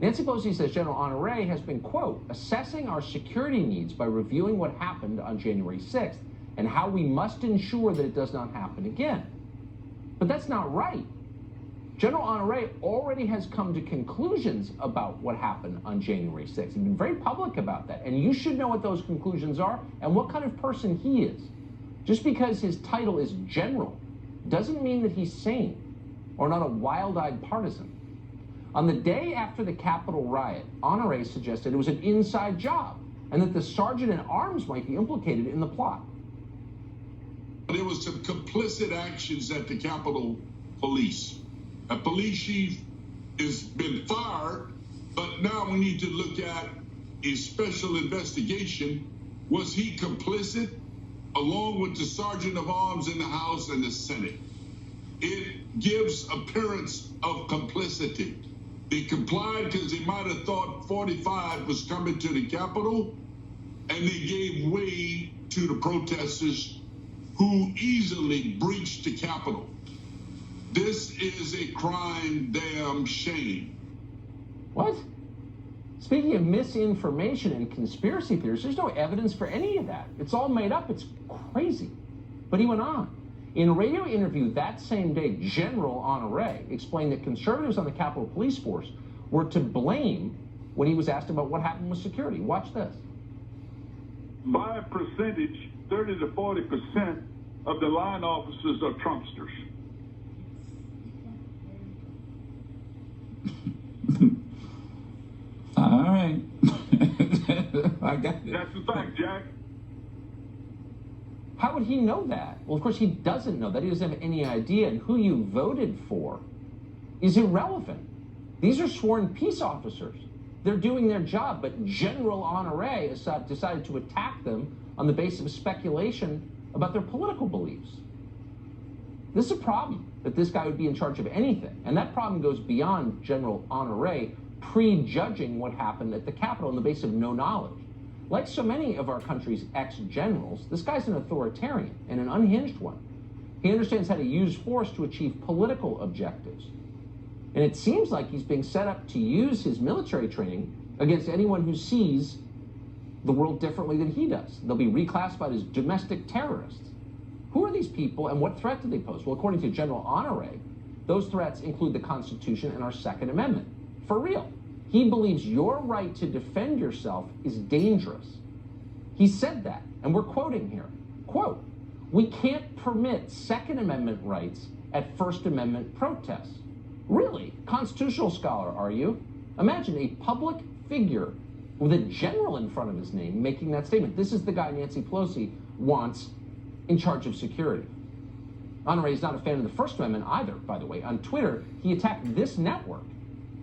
Nancy Pelosi says General Honore has been, quote, assessing our security needs by reviewing what happened on January 6th and how we must ensure that it does not happen again. But that's not right. General Honore already has come to conclusions about what happened on January 6th. He's been very public about that. And you should know what those conclusions are and what kind of person he is. Just because his title is general doesn't mean that he's sane or not a wild-eyed partisan. On the day after the Capitol riot, Honore suggested it was an inside job and that the sergeant at arms might be implicated in the plot. There was some complicit actions at the Capitol Police. A police chief has been fired, but now we need to look at a special investigation. Was he complicit along with the sergeant of arms in the House and the Senate? It gives appearance of complicity. They complied because they might have thought 45 was coming to the Capitol, and they gave way to the protesters who easily breached the Capitol. This is a crime, damn shame. What? Speaking of misinformation and conspiracy theories, there's no evidence for any of that. It's all made up. It's crazy. But he went on. In a radio interview that same day, General Honore explained that conservatives on the Capitol Police Force were to blame when he was asked about what happened with security. Watch this. By a percentage, 30 to 40% of the line officers are Trumpsters. All right. I got it. That's the fact, Jack. How would he know that? Well, of course, he doesn't know that. He doesn't have any idea. And who you voted for is irrelevant. These are sworn peace officers. They're doing their job. But General Honore decided to attack them on the basis of speculation about their political beliefs. This is a problem, that this guy would be in charge of anything. And that problem goes beyond General Honore prejudging what happened at the Capitol on the basis of no knowledge. Like so many of our country's ex-generals, this guy's an authoritarian and an unhinged one. He understands how to use force to achieve political objectives. And it seems like he's being set up to use his military training against anyone who sees the world differently than he does. They'll be reclassified as domestic terrorists. Who are these people and what threat do they pose? Well, according to General Honore, those threats include the Constitution and our Second Amendment. For real. He believes your right to defend yourself is dangerous. He said that, and we're quoting here. Quote, we can't permit Second Amendment rights at First Amendment protests. Really? Constitutional scholar, are you? Imagine a public figure with a general in front of his name making that statement. This is the guy Nancy Pelosi wants in charge of security. Honore is not a fan of the First Amendment either, by the way. On Twitter, he attacked this network.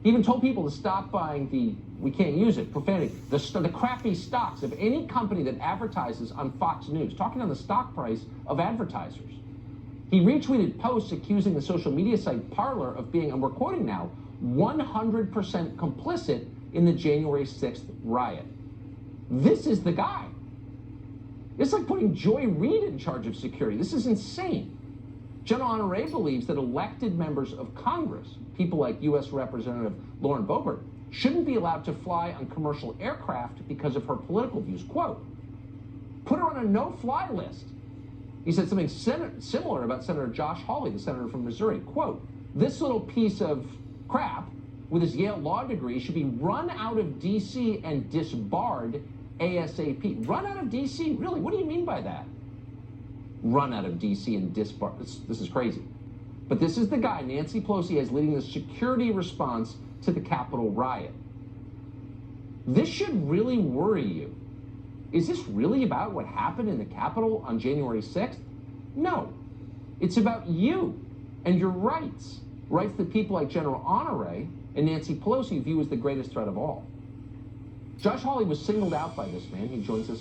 He even told people to stop buying the, we can't use it, profanity, the crappy stocks of any company that advertises on Fox News, talking on the stock price of advertisers. He retweeted posts accusing the social media site Parler of being, and we're quoting now, 100% complicit in the January 6th riot. This is the guy. It's like putting Joy Reid in charge of security. This is insane. General Honore believes that elected members of Congress, people like U.S. Representative Lauren Boebert, shouldn't be allowed to fly on commercial aircraft because of her political views. Quote, put her on a no-fly list. He said something similar about Senator Josh Hawley, the senator from Missouri. Quote, this little piece of crap with his Yale law degree should be run out of D.C. and disbarred ASAP. Run out of D.C.? Really? What do you mean by that? Run out of D.C. and disbar. This is crazy. But this is the guy Nancy Pelosi has leading the security response to the Capitol riot. This should really worry you. Is this really about what happened in the Capitol on January 6th? No. It's about you and your rights. Rights that people like General Honore and Nancy Pelosi view as the greatest threat of all. Josh Hawley was singled out by this man. He joins us.